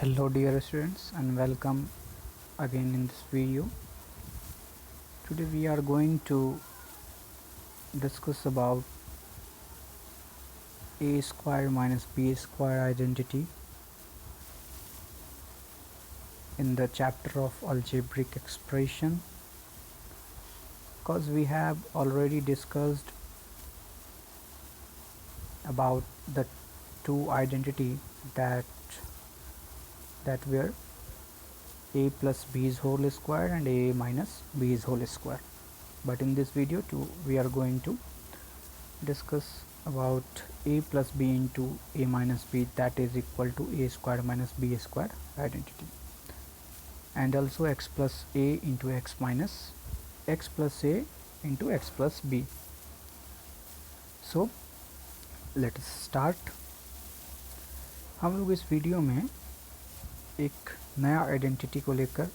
Hello dear students and welcome again in this video. Today we are going to discuss about a square minus b square identity in the chapter of algebraic expression, because we have already discussed about the two identity that were a plus b is whole square and a minus b is whole square. But in this video we are going to discuss about a plus b into a minus b, that is equal to a square minus b square identity, and also x plus a into x minus x plus a into x plus b. So let us start. हम लोग इस video में एक नया identity को लेकर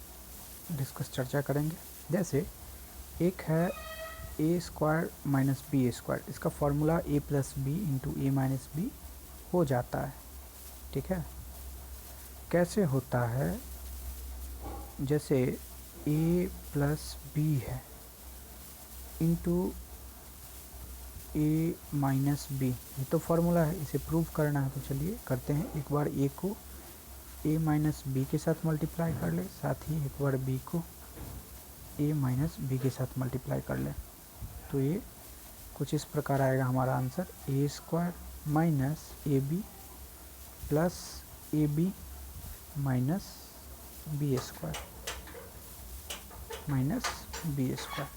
चर्चा करेंगे। जैसे एक है A square minus B square, इसका formula A plus B into A minus B हो जाता है। ठीक है, कैसे होता है? जैसे ए प्लस बी है इंटू ए माइनस बी, ये तो फॉर्मूला है, इसे प्रूव करना है। तो चलिए करते हैं। एक बार ए को ए माइनस बी के साथ मल्टीप्लाई कर ले, साथ ही एक बार बी को ए माइनस बी के साथ मल्टीप्लाई कर ले, तो ये कुछ इस प्रकार आएगा हमारा answer, a square minus A b plus A b minus B square minus B square.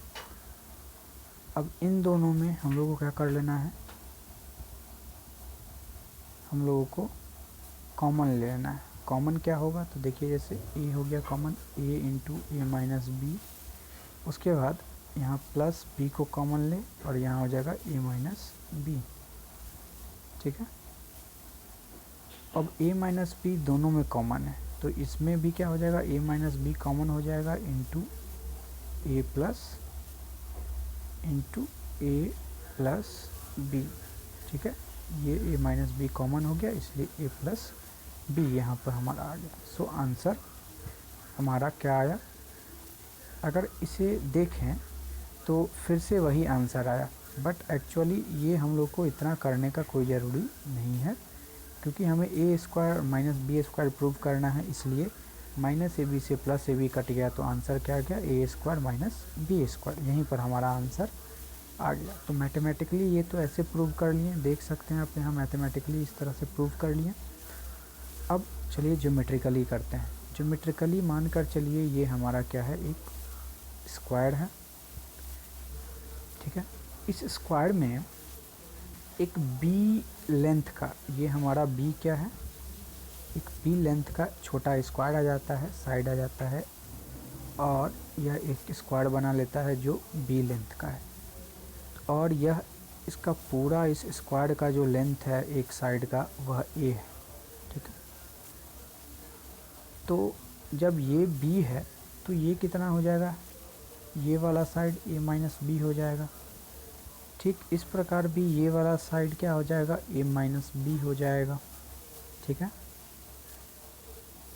अब इन दोनों में हम लोगों को क्या कर लेना है? हम लोगों को कॉमन ले लेना है। कॉमन क्या होगा? तो देखिए, जैसे ए हो गया common, A into A minus B, उसके बाद यहाँ प्लस बी को कॉमन ले और यहाँ हो जाएगा ए माइनस बी। ठीक है, अब ए माइनस बी दोनों में कॉमन है, तो इसमें भी क्या हो जाएगा? ए माइनस बी कॉमन हो जाएगा into a plus into a plus B. ठीक है, ये ए माइनस बी कॉमन हो गया, इसलिए ए प्लस बी यहाँ पर हमारा आ गया। सो आंसर हमारा क्या आया? अगर इसे देखें तो फिर से वही आंसर आया, बट एक्चुअली ये हम लोग को इतना करने का कोई ज़रूरी नहीं है, क्योंकि हमें A square minus B square prove करना है। इसलिए माइनस ए बी से प्लस ए बी कट गया, तो आंसर क्या गया? A square minus B square. यहीं पर हमारा आंसर आ गया। तो मैथमेटिकली ये तो ऐसे प्रूव कर लिए, देख सकते हैं आप यहाँ, मैथमेटिकली इस तरह से प्रूव कर लिए। अब चलिए ज्योमेट्रिकली करते हैं। ज्योमेट्रिकली मानकर चलिए ये हमारा क्या है? एक स्क्वायर है। ठीक है, इस स्क्वायर में एक बी लेंथ का, ये हमारा बी क्या है? एक बी लेंथ का छोटा स्क्वायर आ जाता है, साइड आ जाता है, और यह एक स्क्वायर बना लेता है जो बी लेंथ का है, और यह इसका पूरा इस स्क्वायर का जो लेंथ है एक साइड का, वह ए है। ठीक है, तो जब ये बी है तो ये कितना हो जाएगा? ये वाला साइड ए माइनस बी हो जाएगा। ठीक इस प्रकार भी ये वाला साइड क्या हो जाएगा? ए माइनस बी हो जाएगा। ठीक है,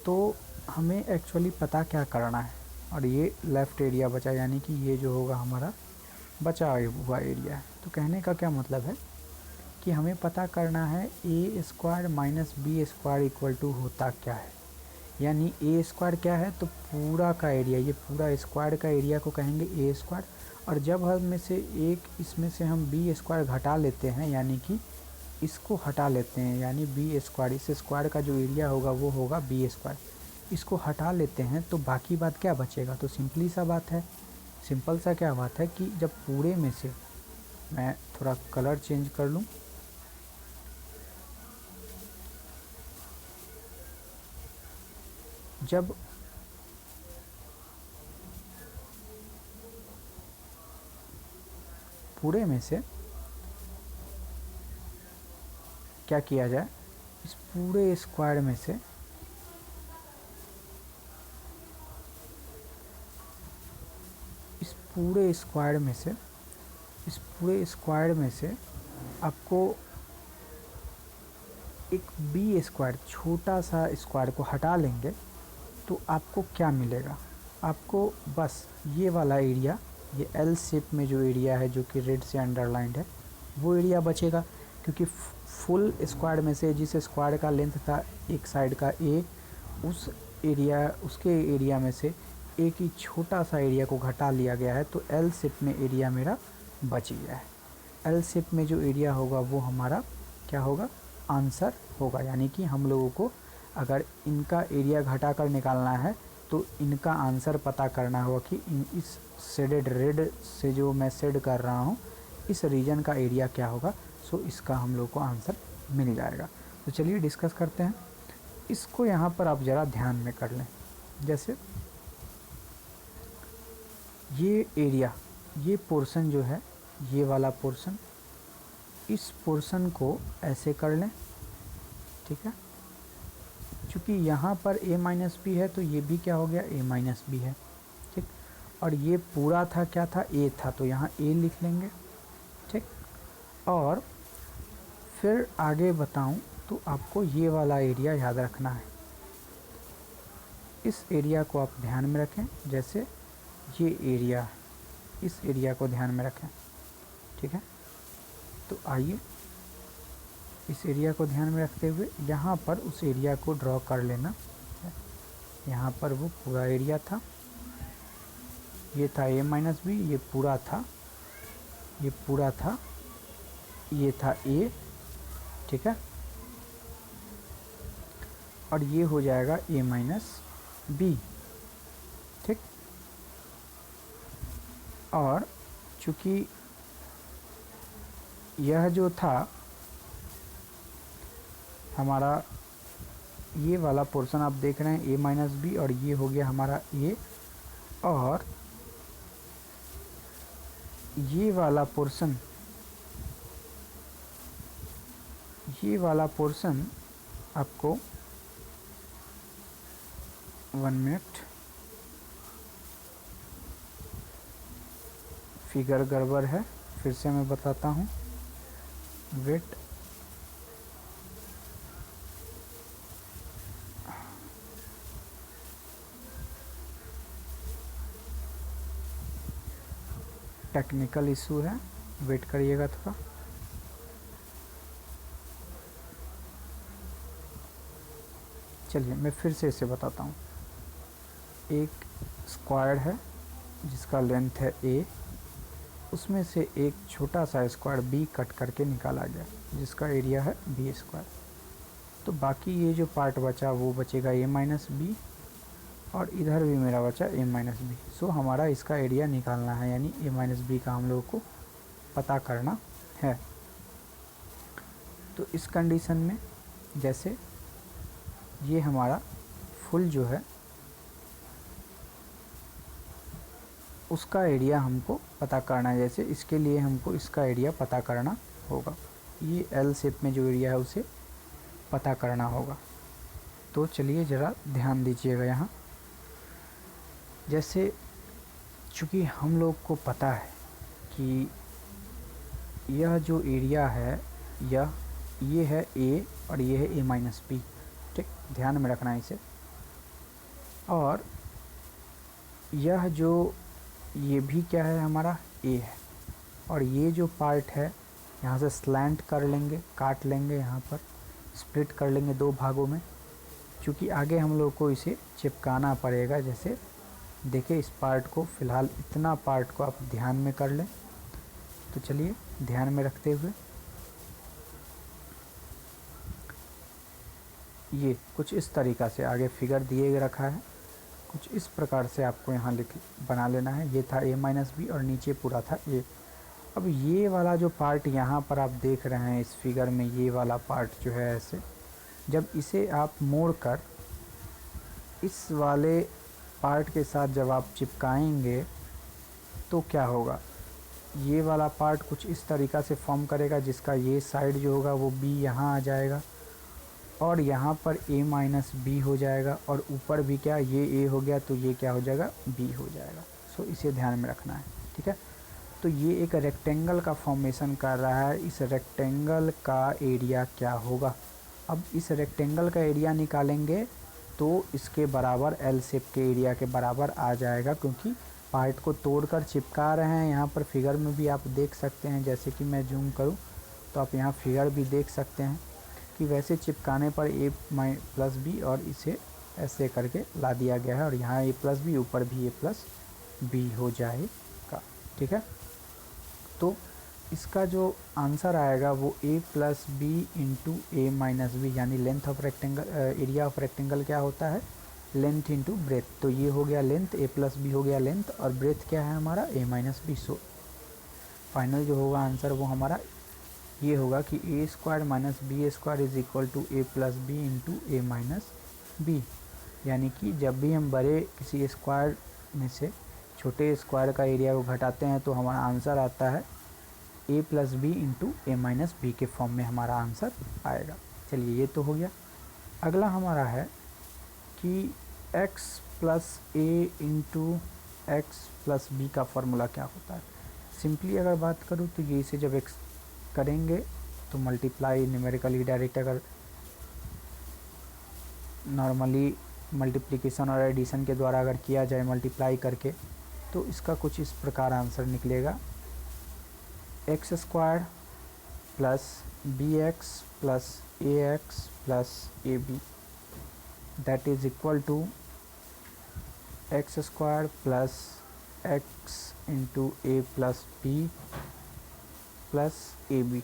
तो हमें एक्चुअली पता क्या करना है, और ये लेफ़्ट एरिया बचा, यानी कि ये जो होगा हमारा बचा हुआ एरिया है। तो कहने का क्या मतलब है कि हमें पता करना है A square minus B square equal to होता क्या है। यानी ए स्क्वायर क्या है? तो पूरा का एरिया, ये पूरा स्क्वायर का एरिया को कहेंगे ए स्क्वायर, और जब हम में से एक इसमें से हम बी स्क्वायर घटा लेते हैं, यानी कि इसको हटा लेते हैं, यानी बी स्क्वायर, इस स्क्वायर का जो एरिया होगा वो होगा बी स्क्वायर, इसको हटा लेते हैं, तो बाकी बात क्या बचेगा? तो सिंपल सा क्या बात है कि जब पूरे में से, मैं थोड़ा कलर चेंज कर लूँ, जब पूरे में से क्या किया जाए, इस पूरे स्क्वायर में से इस पूरे स्क्वायर में से आपको एक बी स्क्वायर छोटा सा स्क्वायर को हटा लेंगे तो आपको क्या मिलेगा, आपको बस ये वाला एरिया, ये एल शेप में जो एरिया है जो कि रेड से अंडरलाइंड है वो एरिया बचेगा, क्योंकि फुल स्क्वायर में से जिस स्क्वायर का लेंथ था एक साइड का ए, उस एरिया उसके एरिया में से एक ही छोटा सा एरिया को घटा लिया गया है, तो एल शेप में एरिया मेरा बच गया है। एल शेप में जो एरिया होगा वो हमारा क्या होगा, आंसर होगा। यानी कि हम लोगों को अगर इनका एरिया घटा कर निकालना है तो इनका आंसर पता करना होगा कि इस शेडेड रेड से जो मैं शेड कर रहा हूँ इस रीजन का एरिया क्या होगा। सो इसका हम लोग को आंसर मिल जाएगा। तो चलिए डिस्कस करते हैं इसको। यहाँ पर आप ज़रा ध्यान में कर लें, जैसे ये एरिया, ये पोर्शन जो है, ये वाला पोर्शन, इस पोर्शन को ऐसे कर लें, ठीक है। चूँकि यहाँ पर a माइनस बी है तो ये भी क्या हो गया, a माइनस बी है, ठीक। और ये पूरा था क्या था, a था, तो यहाँ a लिख लेंगे, ठीक। और फिर आगे बताऊं तो आपको ये वाला एरिया याद रखना है। इस एरिया को आप ध्यान में रखें, जैसे ये एरिया, इस एरिया को ध्यान में रखें, ठीक है। तो आइए इस एरिया को ध्यान में रखते हुए यहाँ पर उस एरिया को ड्रॉ कर लेना। यहाँ पर वो पूरा एरिया था, ये था a माइनस बी, ये पूरा था, ये पूरा था, ये था a, ठीक है। और ये हो जाएगा a माइनस बी, ठीक। और चूँकि यह जो था हमारा, ये वाला पोर्शन आप देख रहे हैं a माइनस बी, और ये हो गया हमारा a, और ये वाला पोर्शन, ये वाला पोर्शन आपको 1 मिनट, फिगर गड़बड़ है, फिर से मैं बताता हूँ, वेट। टेक्निकल इशू है, वेट करिएगा थोड़ा। चलिए मैं फिर से इसे बताता हूँ। एक स्क्वायर है जिसका लेंथ है a, उसमें से एक छोटा सा स्क्वायर b कट करके निकाला गया जिसका एरिया है b स्क्वायर। तो बाकी ये जो पार्ट बचा वो बचेगा a माइनस बी, और इधर भी मेरा बचा a माइनस बी। सो हमारा इसका एरिया निकालना है, यानी a माइनस बी का हम लोगों को पता करना है। तो इस कंडीशन में जैसे ये हमारा फुल जो है उसका एरिया हमको पता करना है, जैसे इसके लिए हमको इसका एरिया पता करना होगा, ये एल शेप में जो एरिया है उसे पता करना होगा। तो चलिए ज़रा ध्यान दीजिएगा यहाँ। जैसे चूँकि हम लोग को पता है कि यह जो एरिया है ये है a और ये है a माइनस बी, ठीक, ध्यान में रखना है इसे। और यह जो ये भी क्या है हमारा a है, और ये जो पार्ट है यहाँ से स्लैंट कर लेंगे, काट लेंगे, यहाँ पर स्प्लिट कर लेंगे दो भागों में, क्योंकि आगे हम लोग को इसे चिपकाना पड़ेगा। जैसे देखिए इस पार्ट को, फ़िलहाल इतना पार्ट को आप ध्यान में कर लें। तो चलिए ध्यान में रखते हुए ये कुछ इस तरीक़ा से आगे फिगर दिए रखा है, कुछ इस प्रकार से आपको यहाँ बना लेना है। ये था a माइनस बी और नीचे पूरा था a। अब ये वाला जो पार्ट यहाँ पर आप देख रहे हैं इस फिगर में, ये वाला पार्ट जो है ऐसे, जब इसे आप मोड़ कर इस वाले पार्ट के साथ जब आप चिपकाएंगे तो क्या होगा, ये वाला पार्ट कुछ इस तरीक़ा से फॉर्म करेगा, जिसका ये साइड जो होगा वो b यहाँ आ जाएगा, और यहाँ पर a माइनस बी हो जाएगा, और ऊपर भी क्या, ये a हो गया तो ये क्या हो जाएगा, b हो जाएगा। सो इसे ध्यान में रखना है, ठीक है। तो ये एक रेक्टेंगल का फॉर्मेशन कर रहा है, इस रेक्टेंगल का एरिया क्या होगा। अब इस रेक्टेंगल का एरिया निकालेंगे तो इसके बराबर एल शेप के एरिया के बराबर आ जाएगा, क्योंकि पार्ट को तोड़कर चिपका रहे हैं। यहाँ पर फिगर में भी आप देख सकते हैं, जैसे कि मैं जूम करूँ तो आप यहाँ फिगर भी देख सकते हैं कि वैसे चिपकाने पर a प्लस बी और इसे ऐसे करके ला दिया गया है, और यहाँ a प्लस बी, ऊपर भी a प्लस बी हो जाएगा। ठीक है, तो इसका जो आंसर आएगा वो a plus B into A minus B, यानी length of rectangle, area of rectangle क्या होता है, लेंथ इंटू ब्रेथ। तो ये हो गया लेंथ, a प्लस बी हो गया लेंथ, और ब्रेथ क्या है हमारा a minus B. So final जो होगा आंसर वो हमारा ये होगा कि A square minus B square is equal to A plus B into A minus B. यानी कि जब भी हम बड़े किसी स्क्वायर में से छोटे स्क्वायर का एरिया को घटाते हैं तो हमारा आंसर आता है ए plus B into A minus B के फॉर्म में हमारा आंसर आएगा। चलिए ये तो हो गया। अगला हमारा है कि x प्लस ए इंटू एक्स प्लस बी का फॉर्मूला क्या होता है। सिंपली अगर बात करूँ तो ये इसे जब x करेंगे तो मल्टीप्लाई न्यूमेरिकली डायरेक्ट, अगर नॉर्मली मल्टीप्लिकेशन और एडिशन के द्वारा अगर किया जाए मल्टीप्लाई करके, तो इसका कुछ इस प्रकार आंसर निकलेगा, x square plus b x plus a x plus A b that is equal to x square plus x into a plus b plus A b.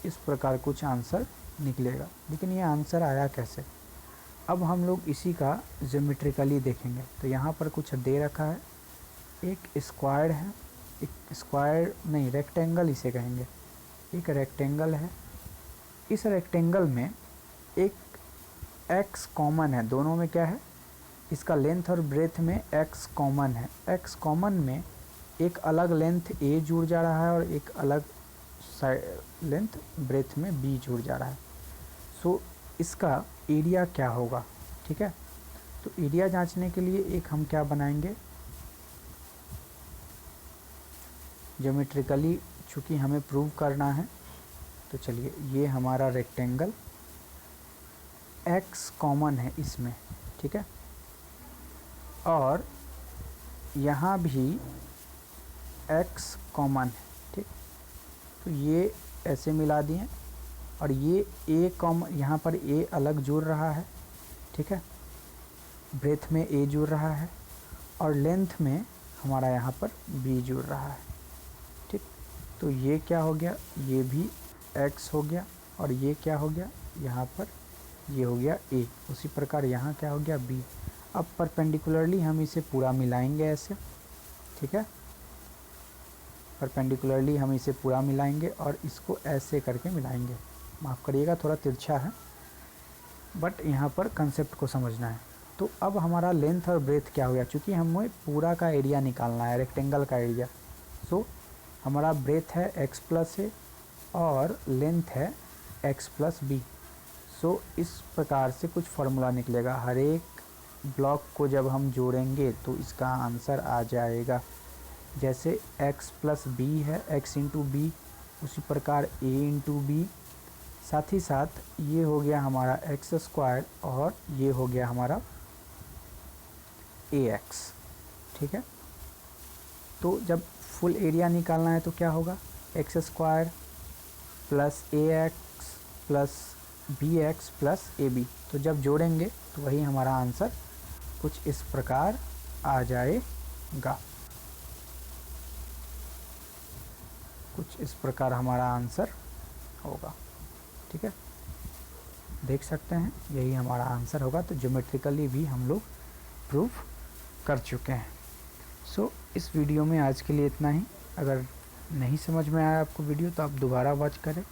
इस प्रकार कुछ आंसर निकलेगा। लेकिन ये आंसर आया कैसे, अब हम लोग इसी का ज्योमेट्रिकली देखेंगे। तो यहाँ पर कुछ दे रखा है, एक स्क्वायर है, एक स्क्वायर नहीं रेक्टेंगल इसे कहेंगे, एक रेक्टेंगल है। इस रेक्टेंगल में एक x कॉमन है, दोनों में क्या है, इसका लेंथ और ब्रेथ में x कॉमन है। x कॉमन में एक अलग लेंथ a जुड़ जा रहा है और एक अलग लेंथ ब्रेथ में b जुड़ जा रहा है। सो इसका एरिया क्या होगा। ठीक है, तो एरिया जांचने के लिए एक हम क्या बनाएंगे, ज्योमेट्रिकली चूँकि हमें प्रूव करना है, तो चलिए ये हमारा रेक्टेंगल x कॉमन है इसमें। ठीक है, और यहाँ भी x कॉमन है। ठीक, तो ये ऐसे मिला दिए, और ये a कॉमन, यहाँ पर a अलग जुड़ रहा है। ठीक है, ब्रेथ में a जुड़ रहा है और लेंथ में हमारा यहाँ पर b जुड़ रहा है। ठीक, तो ये क्या हो गया, ये भी x हो गया, और ये क्या हो गया, यहाँ पर ये हो गया a। उसी प्रकार यहाँ क्या हो गया b। अब परपेंडिकुलरली हम इसे पूरा मिलाएंगे ऐसे। ठीक है, परपेंडिकुलरली हम इसे पूरा मिलाएंगे और इसको ऐसे करके मिलाएंगे। माफ़ करिएगा थोड़ा तिरछा है, बट यहाँ पर कंसेप्ट को समझना है। तो अब हमारा लेंथ और ब्रेथ क्या हो गया, चूँकि हमें पूरा का एरिया निकालना है, रेक्टेंगल का एरिया। सो हमारा ब्रेथ है x प्लस ए और लेंथ है x प्लस बी। सो इस प्रकार से कुछ फार्मूला निकलेगा। हर एक ब्लॉक को जब हम जोड़ेंगे तो इसका आंसर आ जाएगा। जैसे x प्लस बी है, x इंटू बी, उसी प्रकार a इंटू बी, साथ ही साथ ये हो गया हमारा एक्स स्क्वायर और ये हो गया हमारा ax। ठीक है, तो जब फुल एरिया निकालना है तो क्या होगा, x square plus ax plus bx plus ab। तो जब जोड़ेंगे तो वही हमारा आंसर कुछ इस प्रकार आ जाएगा। कुछ इस प्रकार हमारा आंसर होगा। ठीक है, देख सकते हैं यही हमारा आंसर होगा। तो ज्योमेट्रिकली भी हम लोग प्रूव कर चुके हैं। सो इस वीडियो में आज के लिए इतना ही। अगर नहीं समझ में आया आपको वीडियो तो आप दोबारा वॉच करें,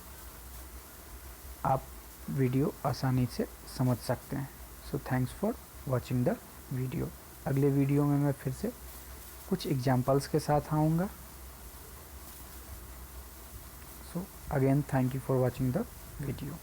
आप वीडियो आसानी से समझ सकते हैं। So thanks for watching the video. अगले वीडियो में मैं फिर से कुछ एग्जाम्पल्स के साथ आऊँगा। So again thank you for watching the video।